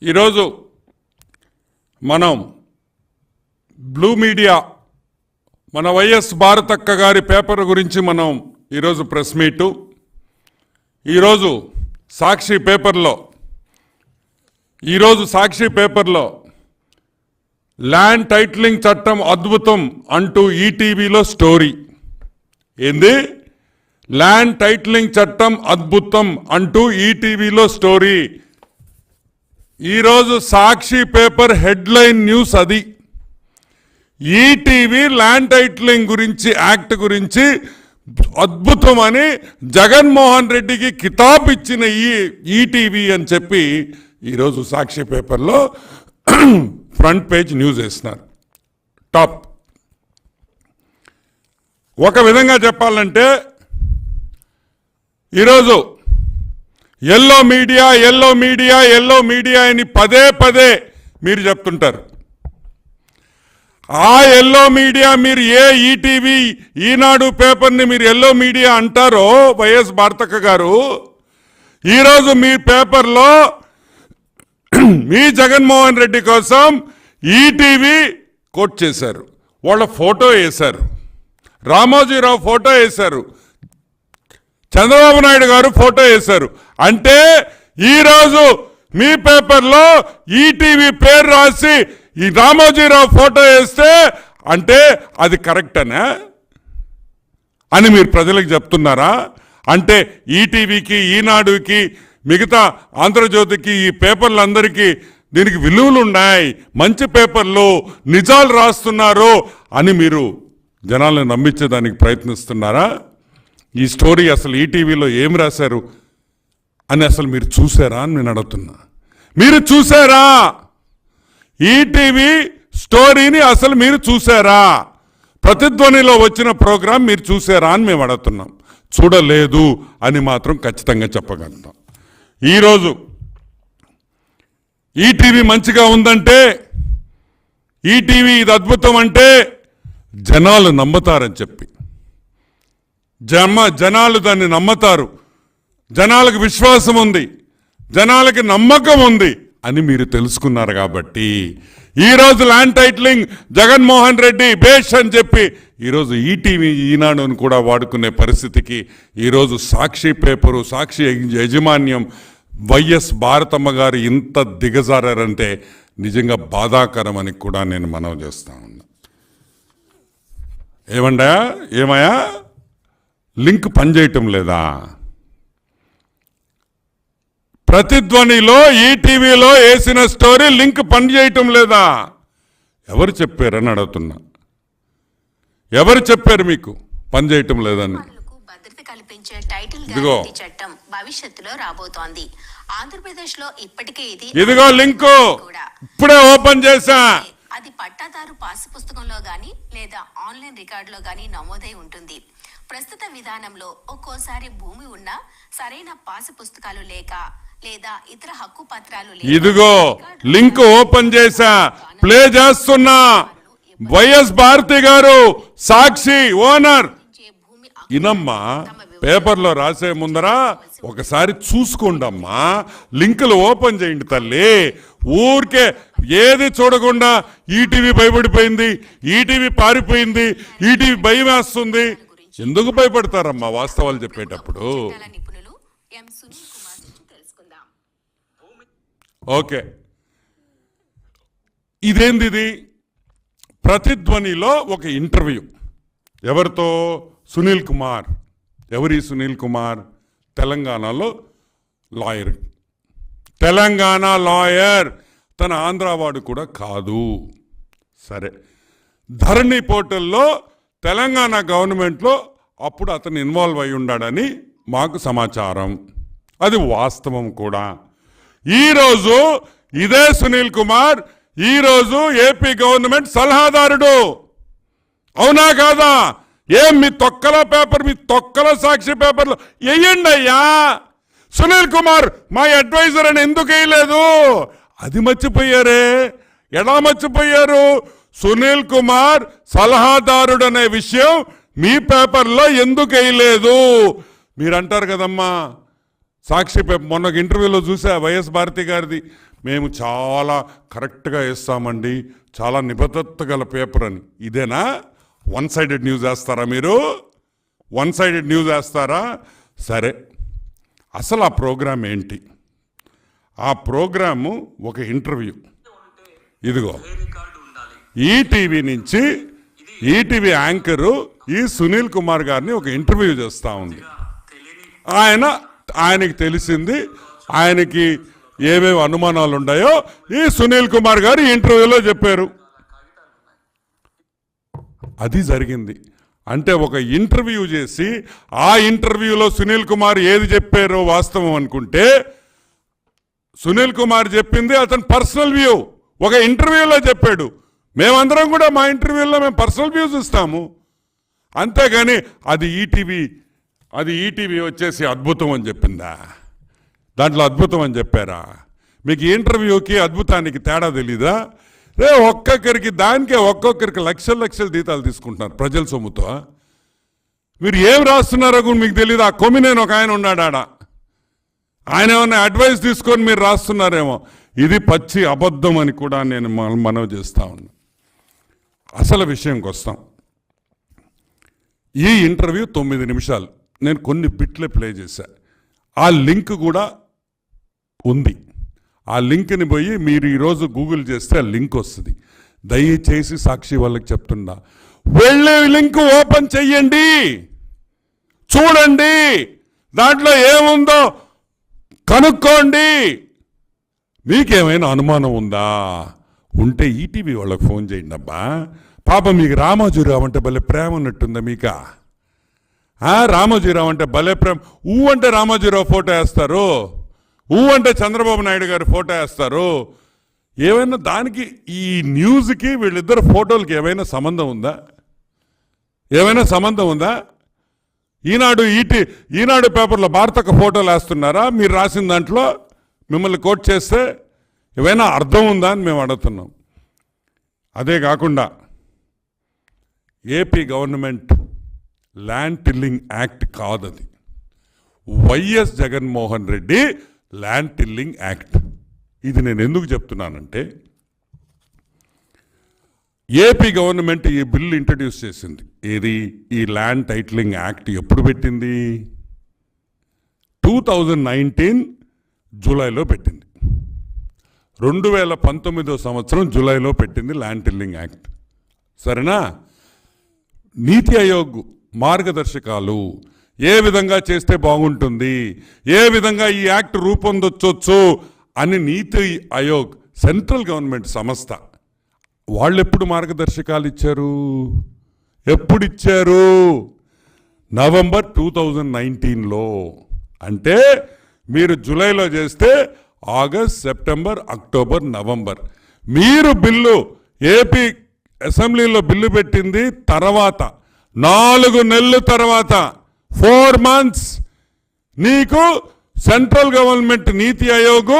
ఈరోజు మనం blue media మన వైఎస్ భారతక్క గారి పేపర్ గురించి మనం ఈరోజు ప్రెస్ మీటు ఈరోజు సాక్షి పేపర్లో ల్యాండ్ టైటిలింగ్ చట్టం అద్భుతం అంటూ ఈటీవీలో స్టోరీ. ఏంది? ల్యాండ్ టైటిలింగ్ చట్టం అద్భుతం అంటూ ఈటీవీలో స్టోరీ. ఈరోజు సాక్షి పేపర్ హెడ్లైన్ న్యూస్ అది. ఈటీవీ ల్యాండ్ టైటిలింగ్ గురించి యాక్ట్ గురించి అద్భుతం అని జగన్మోహన్ రెడ్డికి కితాబ్ ఇచ్చిన ఈటీవీ అని చెప్పి ఈరోజు సాక్షి పేపర్లో ఫ్రంట్ పేజ్ న్యూస్ వేస్తున్నారు. టాప్. ఒక విధంగా చెప్పాలంటే ఈరోజు ఎల్లో మీడియా అని పదే మీరు చెప్తుంటారు. ఆ ఎల్లో మీడియా మీరు ఏ ఈటీవీ ఈనాడు పేపర్ని మీరు ఎల్లో మీడియా అంటారో వైఎస్ భారతక్క గారు, ఈరోజు మీ పేపర్లో మీ జగన్మోహన్ రెడ్డి కోసం ఈటీవీ కోట్ చేశారు. వాళ్ళ ఫోటో వేశారు, రామోజీరావు ఫోటో వేశారు, చంద్రబాబు నాయుడు గారు ఫోటో వేశారు. అంటే ఈరోజు మీ పేపర్లో ఈటీవీ పేరు రాసి ఈ రామోజీరావు ఫోటో వేస్తే అంటే అది కరెక్టనా అని మీరు ప్రజలకు చెప్తున్నారా? అంటే ఈటీవీకి, ఈనాడుకి, మిగతా ఆంధ్రజ్యోతికి, ఈ పేపర్లందరికీ దీనికి విలువలు ఉన్నాయి, మంచి పేపర్లు, నిజాలు రాస్తున్నారు అని మీరు జనాలను నమ్మించేదానికి ప్రయత్నిస్తున్నారా? ఈ స్టోరీ అసలు ఈటీవీలో ఏం రాశారు అని అసలు మీరు చూసారా అని నేను అడుగుతున్నా. మీరు చూసారా? ఈటీవీ స్టోరీని అసలు మీరు చూసారా? ప్రతిధ్వనిలో వచ్చిన ప్రోగ్రాం మీరు చూసారా అని మేము అడుగుతున్నాం. చూడలేదు అని మాత్రం ఖచ్చితంగా చెప్పగలుగుతాం. ఈరోజు ఈటీవీ మంచిగా ఉందంటే, ఈటీవీ ఇది అద్భుతం అంటే జనాలు నమ్ముతారని చెప్పి జనాలు దాన్ని నమ్ముతారు, జనాలకు విశ్వాసం ఉంది, జనాలకి నమ్మకం ఉంది అని మీరు తెలుసుకున్నారు. కాబట్టి ఈరోజు ల్యాండ్ టైటిలింగ్ జగన్మోహన్ రెడ్డి బేష్ అని చెప్పి ఈరోజు ఈటీవీ ఈనాడును కూడా వాడుకునే పరిస్థితికి ఈరోజు సాక్షి పేపరు, సాక్షి యాజమాన్యం, వైఎస్ భారతమ్మ గారు ఇంత దిగజారంటే నిజంగా బాధాకరం అని కూడా నేను మనవి చేస్తా ఉన్నా. ఏమయ్యా లింక్ పనిచేయటం లేదా? ప్రతిధ్వనిలో ఈటీవీలో వేసిన స్టోరీ లింక్ పనిచేయటం లేదా? ఎవరు చెప్పారని అడుగుతున్నా. ఎవరు చెప్పారు మీకు పనిచేయటం లేదని? భద్రత కల్పించే టైటిల్ గ్యారంటీ చట్టం భవిష్యత్తులో రాబోతోంది. ఆంధ్రప్రదేశ్ లో ఇప్పటికే ఇదిగో లింకు ఇప్పుడే ఓపెన్ చేశా. అది పట్టాదారు పాసు పుస్తకంలో గానీ లేదా ఆన్లైన్ రికార్డులో గానీ నమోదై ఉంటుంది. ప్రస్తుత విధానంలో ఒక్కోసారి భూమి ఉన్నా సరైన పాసు పుస్తకాలు లేక లేదా ఇతర హక్కు పత్రాలు ఇదిగో లింక్ ఓపెన్ చేశా, ప్లే చేస్తున్నా. వైఎస్ భారతి గారు సాక్షి ఓనర్. ఇనమ్మా, పేపర్లో రాసే ముందరా ఒకసారి చూసుకోండమ్మా, లింకులు ఓపెన్ చేయండి తల్లి. ఊరికే ఏది చూడకుండా ఈటీవీ భయపడిపోయింది, ఈటీవీ పారిపోయింది, ఈటీవీ భయం వేస్తుంది. ఎందుకు భయపడతారమ్మా వాస్తవాలు చెప్పేటప్పుడు? ఓకే, ఇదేంది? ఇది ప్రతిధ్వనిలో ఒక ఇంటర్వ్యూ. ఎవరితో? సునీల్ కుమార్. ఎవరి సునీల్ కుమార్? తెలంగాణలో లాయర్. తెలంగాణ లాయర్, తన ఆంధ్రావాడు కూడా కాదు. సరే, ధరణి పోర్టల్లో తెలంగాణ గవర్నమెంట్లో అప్పుడు అతను ఇన్వాల్వ్ అయి ఉన్నాడని మాకు సమాచారం. అది వాస్తవం కూడా. ఈరోజు ఇదే సునీల్ కుమార్ ఈరోజు ఏపీ గవర్నమెంట్ సలహాదారుడు. అవునా కాదా? ఏం మీ తొక్కల పేపర్, మీ తొక్కల సాక్షి పేపర్లో వేయండి అయ్యా. సునీల్ కుమార్ మా అడ్వైజర్ అని ఎందుకు వేయలేదు? అది మర్చిపోయారే. ఎలా మర్చిపోయారు? సునీల్ కుమార్ సలహాదారుడు అనే విషయం మీ పేపర్లో ఎందుకు వేయలేదు? మీరు అంటారు కదమ్మా, సాక్షి మొన్న ఇంటర్వ్యూలో చూసా వైఎస్ భారతి గారిది, మేము చాలా కరెక్ట్గా వేస్తామండి, చాలా నిబద్ధత గల పేపర్ అని. ఇదేనా వన్ సైడెడ్ న్యూస్ వేస్తారా మీరు? వన్ సైడెడ్ న్యూస్ వేస్తారా? సరే, అసలు ఆ ప్రోగ్రాం ఏంటి? ఆ ప్రోగ్రాము ఒక ఇంటర్వ్యూ. ఇదిగో ఈటీవీ నుంచి ఈటీవీ యాంకరు ఈ సునీల్ కుమార్ గారిని ఒక ఇంటర్వ్యూ చేస్తూ ఉంది. ఆయనకి తెలిసింది, ఆయనకి ఏమేమి అనుమానాలు ఉన్నాయో ఈ సునీల్ కుమార్ గారు ఈ ఇంటర్వ్యూలో చెప్పారు. అది జరిగింది. అంటే ఒక ఇంటర్వ్యూ చేసి ఆ ఇంటర్వ్యూలో సునీల్ కుమార్ ఏది చెప్పారో వాస్తవం అనుకుంటే, సునీల్ కుమార్ చెప్పింది అతని పర్సనల్ వ్యూ ఒక ఇంటర్వ్యూలో చెప్పాడు. మేమందరం కూడా మా ఇంటర్వ్యూలో మేము పర్సనల్ వ్యూస్ ఇస్తాము, అంతేగాని అది ఈటీవీ వచ్చేసి అద్భుతం అని చెప్పిందా? దాంట్లో అద్భుతం అని చెప్పారా? మీకు ఇంటర్వ్యూకి అద్భుతానికి తేడా తెలీదా? ఒక్కొక్కరికి లక్షల జీతాలు తీసుకుంటున్నారు ప్రజల సొమ్ముతో. మీరు ఏం రాస్తున్నారో కూడా మీకు తెలీదు. ఆ కొమ్మినేని ఒక ఆయన ఉన్నాడు ఆడ, ఆయన ఏమన్నా అడ్వైస్ తీసుకొని మీరు రాస్తున్నారేమో. ఇది పచ్చి అబద్ధం అని కూడా నేను మనవి చేస్తా ఉన్నా. అసలు విషయంకి వస్తాం. ఈ ఇంటర్వ్యూ 9 నిమిషాలు. నేను కొన్ని బిట్లే ప్లే చేశా. ఆ లింక్ కూడా ఉంది. ఆ లింక్ని పోయి మీరు ఈరోజు గూగుల్ చేస్తే ఆ లింక్ వస్తుంది. దయచేసి సాక్షి వాళ్ళకి చెప్తున్నా, వెళ్ళే లింక్ ఓపెన్ చెయ్యండి, చూడండి, దాంట్లో ఏముందో కనుక్కోండి. మీకేమైనా అనుమానం ఉందా? ఉంటే ఈటీవీ వాళ్ళకి ఫోన్ చేయండి అబ్బా. పాప మీకు రామోజీరావు అంటే భలే ప్రేమ ఉన్నట్టుందా మీకా? రామోజీరావు అంటే భలే ప్రేమ. అంటే రామోజీరావు ఫోటో వేస్తారు, అంటే చంద్రబాబు నాయుడు గారి ఫోటో వేస్తారు. ఏమైనా దానికి ఈ న్యూస్కి వీళ్ళిద్దరు ఫోటోలకి ఏమైనా సంబంధం ఉందా? ఏమైనా సంబంధం ఉందా? ఈనాడు పేపర్లో భారతక ఫోటోలు వేస్తున్నారా? మీరు రాసిన దాంట్లో మిమ్మల్ని కోట్ చేస్తే ఏమైనా అర్థం ఉందా అని మేము అడుగుతున్నాం. అదే కాకుండా AP government land tilling act కాదది, YS Jaganmohan Reddy land tilling act. ఇది నేను ఎందుకు చెప్తున్నానంటే, ఏపీ గవర్నమెంట్ ఈ బిల్లు ఇంట్రడ్యూస్ చేసింది. ఏది? ఈ ల్యాండ్ టైటిలింగ్ యాక్ట్ ఎప్పుడు పెట్టింది? 2019 జూలైలో పెట్టింది. 2019 సంవత్సరం జూలైలో పెట్టింది ల్యాండ్ టిల్లింగ్ యాక్ట్. సరేనా? నీతి ఆయోగ్ మార్గదర్శకాలు ఏ విధంగా చేస్తే బాగుంటుంది, ఏ విధంగా ఈ యాక్ట్ రూపొందొచ్చు అని నీతి ఆయోగ్ సెంట్రల్ గవర్నమెంట్ సంస్థ వాళ్ళు ఎప్పుడు మార్గదర్శకాలు ఇచ్చారు? ఎప్పుడు ఇచ్చారు? నవంబర్ 2019లో. అంటే మీరు జూలైలో చేస్తే ఆగస్ట్, సెప్టెంబర్, అక్టోబర్, నవంబర్. మీరు బిల్లు ఏపీ అసెంబ్లీలో బిల్లు పెట్టింది తర్వాత 4 నెలల తర్వాత 4 months నీకు సెంట్రల్ గవర్నమెంట్ నీతి ఆయోగ్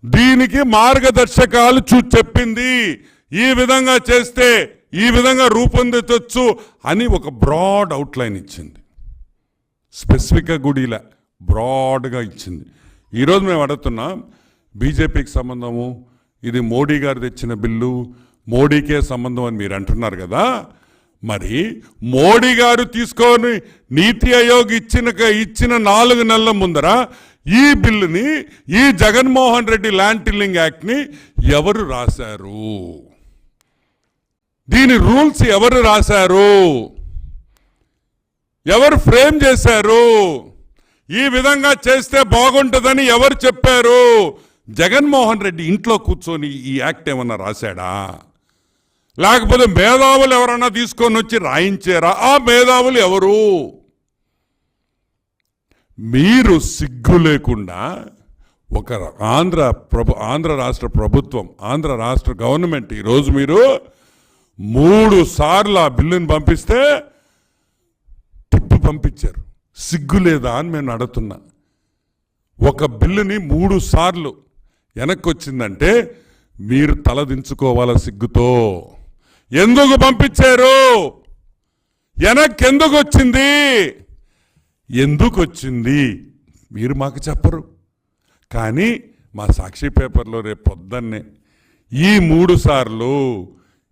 దీనికి మార్గదర్శకాలు చెప్పింది. ఈ విధంగా చేస్తే ఈ విధంగా రూపొందించవచ్చు అని ఒక బ్రాడ్ అవుట్లైన్ ఇచ్చింది. స్పెసిఫిక్గా గుడిలా బ్రాడ్గా ఇచ్చింది. ఈరోజు మేము అడుగుతున్నాం, బీజేపీకి సంబంధము, ఇది మోడీ గారు తెచ్చిన బిల్లు, మోడీకే సంబంధం అని మీరు అంటున్నారు కదా. మరి మోడీ గారు తీసుకొని నీతి ఆయోగ్ ఇచ్చిన 4 నెలల ముందర ఈ బిల్లుని, ఈ జగన్మోహన్ రెడ్డి ల్యాండ్ టిల్లింగ్ యాక్ట్ని ఎవరు రాశారు? దీని రూల్స్ ఎవరు రాశారు? ఎవరు ఫ్రేమ్ చేశారు? ఈ విధంగా చేస్తే బాగుంటుందని ఎవరు చెప్పారు? జగన్మోహన్ రెడ్డి ఇంట్లో కూర్చొని ఈ యాక్ట్ ఏమన్నా రాశాడా? లేకపోతే మేధావులు ఎవరన్నా తీసుకొని వచ్చి రాయించారా? ఆ మేధావులు ఎవరు? మీరు సిగ్గు లేకుండా ఒక ఆంధ్ర రాష్ట్ర ప్రభుత్వం, ఆంధ్ర రాష్ట్ర గవర్నమెంట్ ఈరోజు మీరు 3 సార్లు ఆ బిల్లుని పంపిస్తే తిప్పి పంపించారు. సిగ్గు లేదా అని మేము అడుగుతున్నా. ఒక బిల్లుని 3 సార్లు వెనక్కి వచ్చిందంటే మీరు తలదించుకోవాలా సిగ్గుతో. ఎందుకు పంపించారు? వెనక్కి ఎందుకు వచ్చింది? ఎందుకు వచ్చింది మీరు మాకు చెప్పరు. కానీ మా సాక్షి పేపర్లో రేపు పొద్దున్నే ఈ 3 సార్లు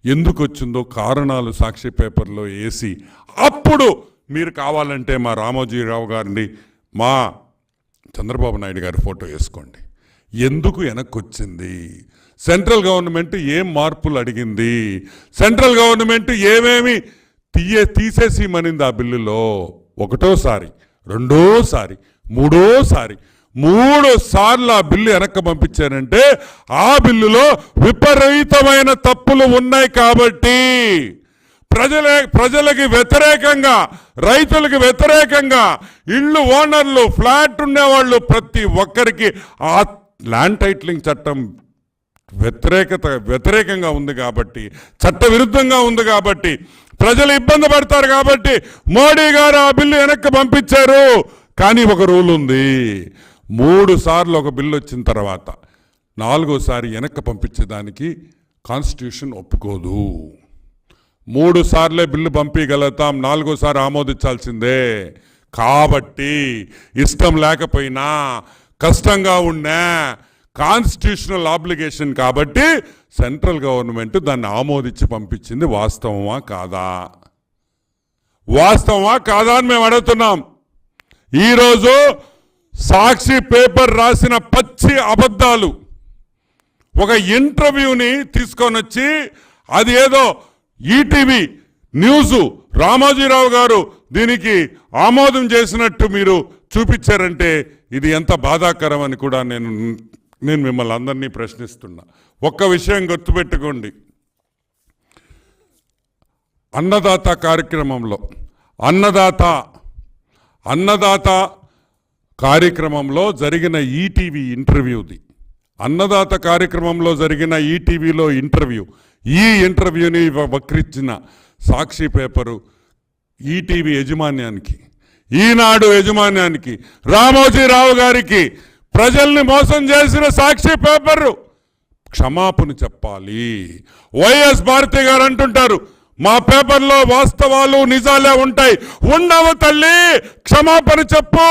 ఎందుకు వచ్చిందో కారణాలు సాక్షి పేపర్లో వేసి అప్పుడు మీరు కావాలంటే మా రామోజీరావు గారిని మా చంద్రబాబు నాయుడు గారి ఫోటో వేసుకోండి. ఎందుకు వెనక్కి వచ్చింది, సెంట్రల్ గవర్నమెంట్ ఏం మార్పులు అడిగింది, సెంట్రల్ గవర్నమెంట్ ఏమేమి తీసేసి మనింది ఆ బిల్లులో, ఒకటోసారి, రెండోసారి, మూడోసారి, 3 సార్లు ఆ బిల్లు వెనక్కి పంపించారంటే ఆ బిల్లులో విపరీతమైన తప్పులు ఉన్నాయి. కాబట్టి ప్రజలకి వ్యతిరేకంగా, రైతులకు వ్యతిరేకంగా, ఇళ్ళు ఓనర్లు, ఫ్లాట్ ఉండేవాళ్ళు ప్రతి ఒక్కరికి ఆ ల్యాండ్ టైటిలింగ్ చట్టం వ్యతిరేకంగా ఉంది కాబట్టి, చట్ట విరుద్ధంగా ఉంది కాబట్టి, ప్రజలు ఇబ్బంది పడతారు కాబట్టి మోడీ గారు ఆ బిల్లు వెనక్కి పంపించారు. కానీ ఒక రూల్ ఉంది, 3 సార్లు ఒక బిల్లు వచ్చిన తర్వాత 4వసారి వెనక్కి పంపించేదానికి కాన్స్టిట్యూషన్ ఒప్పుకోదు. 3 సార్లే బిల్లు పంపించగలుగుతాం, 4వసారి ఆమోదించాల్సిందే. కాబట్టి ఇష్టం లేకపోయినా, కష్టంగా ఉన్నా, కాన్స్టిట్యూషనల్ ఆబ్లిగేషన్ కాబట్టి సెంట్రల్ గవర్నమెంట్ దాన్ని ఆమోదించి పంపించింది. వాస్తవమా కాదా? వాస్తవమా కాదా అని మేము అడుగుతున్నాం. ఈరోజు సాక్షి పేపర్ రాసిన పచ్చి అబద్ధాలు, ఒక ఇంటర్వ్యూని తీసుకొని వచ్చి అది ఏదో ఈటీవీ న్యూస్ రామోజీరావు గారు దీనికి ఆమోదం చేసినట్టు మీరు చూపించారంటే ఇది ఎంత బాధాకరం అని కూడా నేను మిమ్మల్ని అందరినీ ప్రశ్నిస్తున్నా. ఒక్క విషయం గుర్తుపెట్టుకోండి, అన్నదాత కార్యక్రమంలో అన్నదాత కార్యక్రమంలో జరిగిన ఈటీవీ ఇంటర్వ్యూది, అన్నదాత కార్యక్రమంలో జరిగిన ఈటీవీలో ఇంటర్వ్యూ, ఈ ఇంటర్వ్యూని వక్రించిన సాక్షి పేపరు ఈటీవీ యజమాన్యానికి, ఈనాడు యజమాన్యానికి, రామోజీరావు గారికి, ప్రజల్ని మోసం చేసిన సాక్షి పేపరు క్షమాపణ చెప్పాలి. వైఎస్ భారతి గారు అంటుంటారు మా పేపర్లో వాస్తవాలు నిజాలే ఉంటాయి. ఉండవు తల్లి, క్షమాపణ చెప్పు,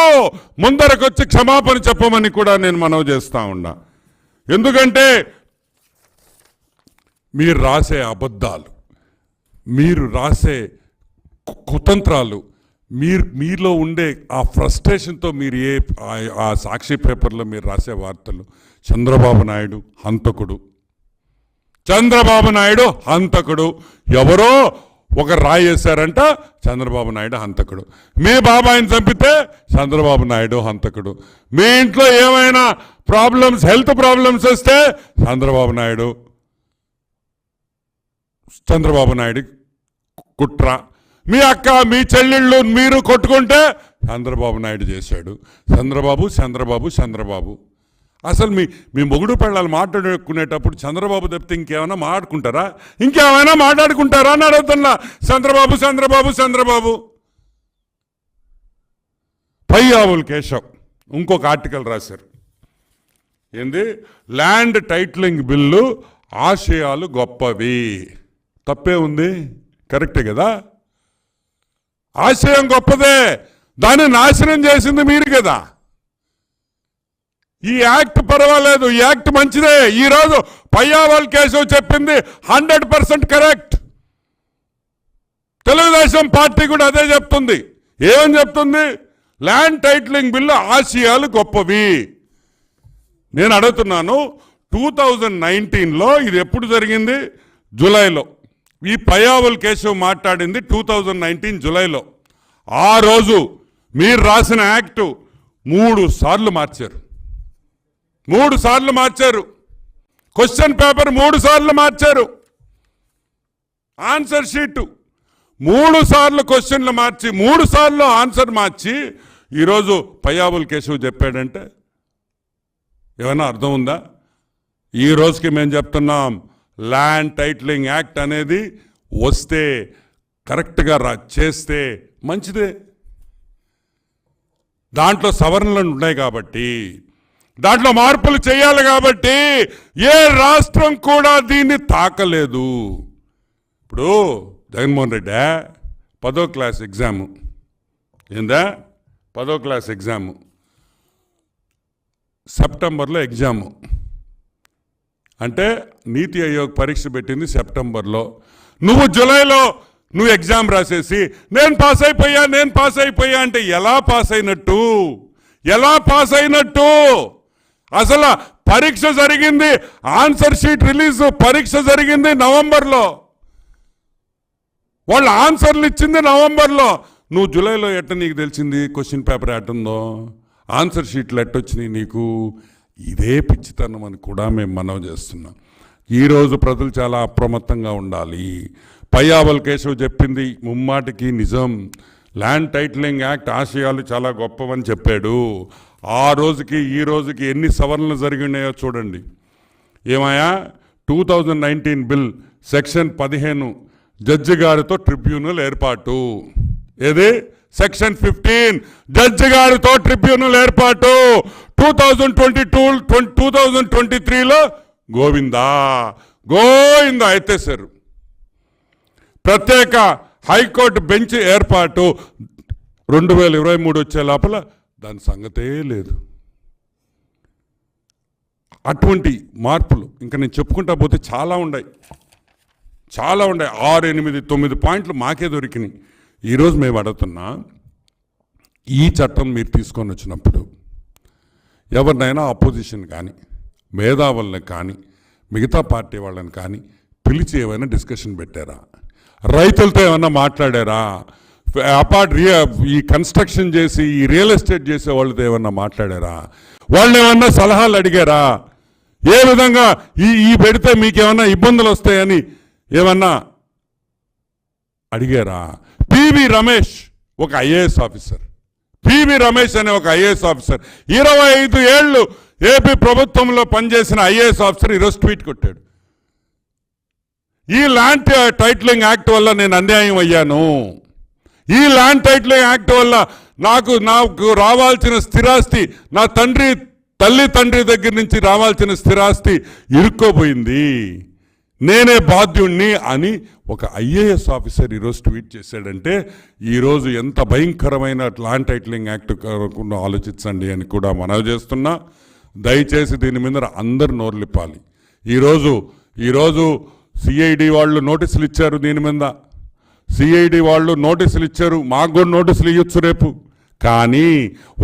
ముందరకొచ్చి క్షమాపణ చెప్పమని కూడా నేను మనవి చేస్తా ఉన్నా. ఎందుకంటే మీరు రాసే అబద్ధాలు, మీరు రాసే కుతంత్రాలు, మీలో ఉండే ఆ ఫ్రస్ట్రేషన్తో మీరు ఆ సాక్షి పేపర్లో మీరు రాసే వార్తలు, చంద్రబాబు నాయుడు హంతకుడు, చంద్రబాబు నాయుడు హంతకుడు, ఎవరో ఒక రాయి వేశారంట చంద్రబాబు నాయుడు హంతకుడు, మీ బాబాయిని చంపితే చంద్రబాబు నాయుడు హంతకుడు, మీ ఇంట్లో ఏమైనా ప్రాబ్లమ్స్, హెల్త్ ప్రాబ్లమ్స్ వస్తే చంద్రబాబు నాయుడు కుట్ర, మీ అక్క, మీ చెల్లెళ్ళు మీరు కొట్టుకుంటే చంద్రబాబు నాయుడు చేశాడు. చంద్రబాబు అసలు మీ మొగుడు పెళ్ళాలు మాట్లాడుకునేటప్పుడు చంద్రబాబు తప్పితే ఇంకేమైనా మాట్లాడుకుంటారా అని అడుగుతున్నా. చంద్రబాబు పయ్యావుల్ కేశవ్ ఇంకొక ఆర్టికల్ రాశారు, ఏంది, ల్యాండ్ టైటిలింగ్ బిల్లు ఆశయాలు గొప్పవి. తప్పే ఉంది, కరెక్టే కదా, ఆశయం గొప్పదే, దాన్ని నాశనం చేసింది మీరు కదా. ఈ యాక్ట్ పర్వాలేదు, ఈ యాక్ట్ మంచిదే. ఈరోజు పయ్యావల్ కేశవ్ చెప్పింది 100% కరెక్ట్. తెలుగుదేశం పార్టీ కూడా అదే చెప్తుంది. ఏమని చెప్తుంది? ల్యాండ్ టైటిలింగ్ బిల్లు ఆశయాలు గొప్పవి. నేను అడుగుతున్నాను, 2019లో ఇది ఎప్పుడు జరిగింది? జూలైలో. ఈ పయ్యావుల్ కేశవ్ మాట్లాడింది 2019 జూలైలో. ఆ రోజు మీరు రాసిన యాక్టు 3 సార్లు మార్చారు. క్వశ్చన్ పేపర్ 3 సార్లు మార్చారు. ఆన్సర్ షీటు 3 సార్లు క్వశ్చన్లు మార్చి 3 సార్లు ఆన్సర్ మార్చి ఈరోజు పయ్యావుల్ కేశవ్ చెప్పాడంటే ఏమైనా అర్థం ఉందా? ఈ రోజుకి మేము చెప్తున్నాం, ల్యాండ్ టైటిలింగ్ యాక్ట్ అనేది వస్తే కరెక్ట్గా చేస్తే మంచిదే. దాంట్లో సవరణలు ఉన్నాయి కాబట్టి, దాంట్లో మార్పులు చేయాలి కాబట్టి ఏ రాష్ట్రం కూడా దీన్ని తాకలేదు. ఇప్పుడు జగన్మోహన్ రెడ్డి 10వ క్లాస్ ఎగ్జాము, ఏందా 10వ క్లాస్ ఎగ్జాము సెప్టెంబర్లో ఎగ్జాము. అంటే నీతి ఆయోగ్ పరీక్ష పెట్టింది సెప్టెంబర్లో. నువ్వు జూలైలో నువ్వు ఎగ్జామ్ రాసేసి నేను పాస్ అయిపోయా అంటే ఎలా పాస్ అయినట్టు? అసలు పరీక్ష జరిగింది, ఆన్సర్ షీట్ రిలీజ్, పరీక్ష జరిగింది నవంబర్లో, వాళ్ళు ఆన్సర్లు ఇచ్చింది నవంబర్లో. నువ్వు జూలైలో ఎట్ట నీకు తెలిసింది క్వశ్చన్ పేపర్ ఎట్టుందో, ఆన్సర్ షీట్లు ఎట్టొచ్చినాయి నీకు? ఇదే పిచ్చితనం అని కూడా మేము మనవి చేస్తున్నాం. ఈరోజు ప్రజలు చాలా అప్రమత్తంగా ఉండాలి. పయ్యావల్ కేశవ్ చెప్పింది ముమ్మాటికి నిజం. ల్యాండ్ టైటిలింగ్ యాక్ట్ ఆశయాలు చాలా గొప్పవని చెప్పాడు. ఆ రోజుకి ఈ రోజుకి ఎన్ని సవరణలు జరిగినాయో చూడండి. ఏమయ్యా, 2019 బిల్ సెక్షన్ 15 జడ్జి గారితో ట్రిబ్యునల్ ఏర్పాటు. ఏది? సెక్షన్ 15 జడ్జి గారితో ట్రిబ్యునల్ ఏర్పాటు. 2023లో గోవిందా ఎత్తేశారు. ప్రత్యేక హైకోర్టు బెంచ్ ఏర్పాటు 2023 వచ్చే లోపల దాని సంగతే లేదు. అటువంటి మార్పులు ఇంకా నేను చెప్పుకుంటా పోతే చాలా ఉన్నాయి. 6, 8, 9 పాయింట్లు మాకే దొరికినాయి. ఈరోజు మేము అడుగుతున్నా, ఈ చట్టం మీరు తీసుకొని వచ్చినప్పుడు ఎవరినైనా అపోజిషన్ కానీ మేధావులను కానీ మిగతా పార్టీ వాళ్ళని కానీ పిలిచి ఏమైనా డిస్కషన్ పెట్టారా? రైతులతో ఏమన్నా మాట్లాడారా? ఈ కన్స్ట్రక్షన్ చేసి ఈ రియల్ ఎస్టేట్ చేసే వాళ్ళతో ఏమన్నా మాట్లాడారా? వాళ్ళు ఏమన్నా సలహాలు అడిగారా? ఏ విధంగా ఈ పెడితే మీకేమన్నా ఇబ్బందులు వస్తాయని ఏమన్నా అడిగారా? పివి రమేష్ ఒక ఐఏఎస్ ఆఫీసర్, పివి రమేష్ అనే ఒక ఐఏఎస్ ఆఫీసర్, 25 ఏళ్ళు ఏపీ ప్రభుత్వంలో పనిచేసిన ఐఏఎస్ ఆఫీసర్ ఈరోజు ట్వీట్ కొట్టాడు, ఈ ల్యాండ్ టైటిలింగ్ యాక్ట్ వల్ల నేను అన్యాయం అయ్యాను, ఈ ల్యాండ్ టైటిలింగ్ యాక్ట్ వల్ల నాకు రావాల్సిన స్థిరాస్తి, నా తల్లి తండ్రి దగ్గర నుంచి రావాల్సిన స్థిరాస్తి ఇరుక్కోపోయింది, నేనే బాధ్యుణ్ణి అని ఒక ఐఏఎస్ ఆఫీసర్ ఈరోజు ట్వీట్ చేశాడంటే ఈరోజు ఎంత భయంకరమైన ల్యాండ్ టైటిలింగ్ యాక్ట్ ఆలోచించండి అని కూడా మనవి చేస్తున్నా. దయచేసి దీని మీద అందరు నోర్లిప్పాలి. ఈరోజు సిఐడి వాళ్ళు నోటీసులు ఇచ్చారు, దీని మీద సిఐడి వాళ్ళు నోటీసులు ఇచ్చారు, మాకు కూడా నోటీసులు ఇవ్వచ్చు రేపు. కానీ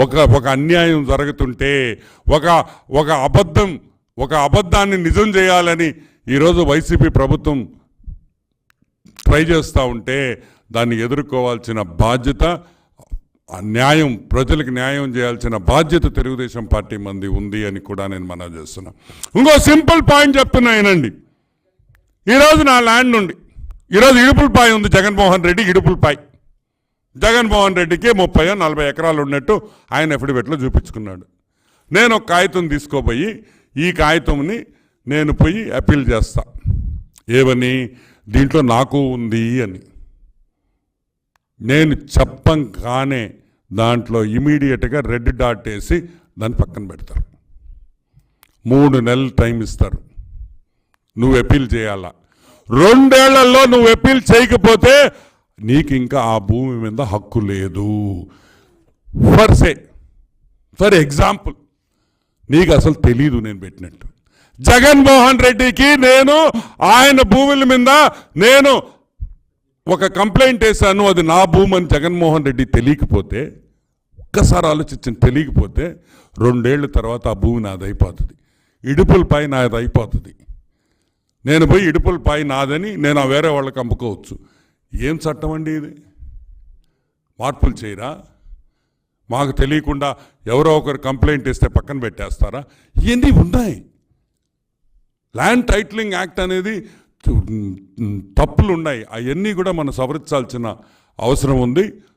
ఒక అన్యాయం జరుగుతుంటే ఒక అబద్ధాన్ని నిజం చేయాలని ఈరోజు వైసీపీ ప్రభుత్వం ట్రై చేస్తూ ఉంటే దాన్ని ఎదుర్కోవాల్సిన బాధ్యత, న్యాయం, ప్రజలకు న్యాయం చేయాల్సిన బాధ్యత తెలుగుదేశం పార్టీ మంది ఉంది అని కూడా నేను మనవి చేస్తున్నా. ఇంకో సింపుల్ పాయింట్ చెప్తున్నా వినండి. ఈరోజు నా ల్యాండ్ నుండి ఈరోజు ఇడుపులపాయ ఉంది, జగన్మోహన్ రెడ్డి ఇడుపులపాయ. జగన్మోహన్ రెడ్డికి 30-40 ఎకరాలు ఉన్నట్టు ఆయన ఎఫిడవిట్లో చూపించుకున్నాడు. నేను ఒక కాగితం తీసుకోపోయి ఈ కాగితంని నేను పోయి అప్పీల్ చేస్తా. ఏమని? దీంట్లో నాకు ఉంది అని. నేను చెప్పంగానే దాంట్లో ఇమీడియట్గా రెడ్ డాట్ వేసి దాన్ని పక్కన పెడతారు. 3 నెలలు టైం ఇస్తారు, నువ్వు అప్పీల్ చేయాలా. 2 ఏళ్లలో నువ్వు అప్పీల్ చేయకపోతే నీకు ఇంకా ఆ భూమి మీద హక్కు లేదు. ఫర్ ఎగ్జాంపుల్, నీకు అసలు తెలీదు నేను పెట్టినట్టు. జగన్మోహన్ రెడ్డికి నేను ఆయన భూముల మీద నేను ఒక కంప్లైంట్ వేశాను, అది నా భూమి అని జగన్మోహన్ రెడ్డి తెలియకపోతే, ఒక్కసారి ఆలోచించండి, తెలియకపోతే 2 ఏళ్ళ తర్వాత ఆ భూమి నాది అయిపోతుంది, ఇడుపులపై నాది అయిపోతుంది. నేను పోయి ఇడుపులపై నాదని నేను వేరే వాళ్ళకి అమ్ముకోవచ్చు. ఏం చట్టం అండి ఇది? మార్పులు చేయరా? మాకు తెలియకుండా ఎవరో ఒకరు కంప్లైంట్ ఇస్తే పక్కన పెట్టేస్తారా? ఇవన్నీ ఉన్నాయి. ల్యాండ్ టైటిలింగ్ యాక్ట్ అనేది తప్పులు ఉన్నాయి, అవన్నీ కూడా మనం సవరించాల్సిన అవసరం ఉంది.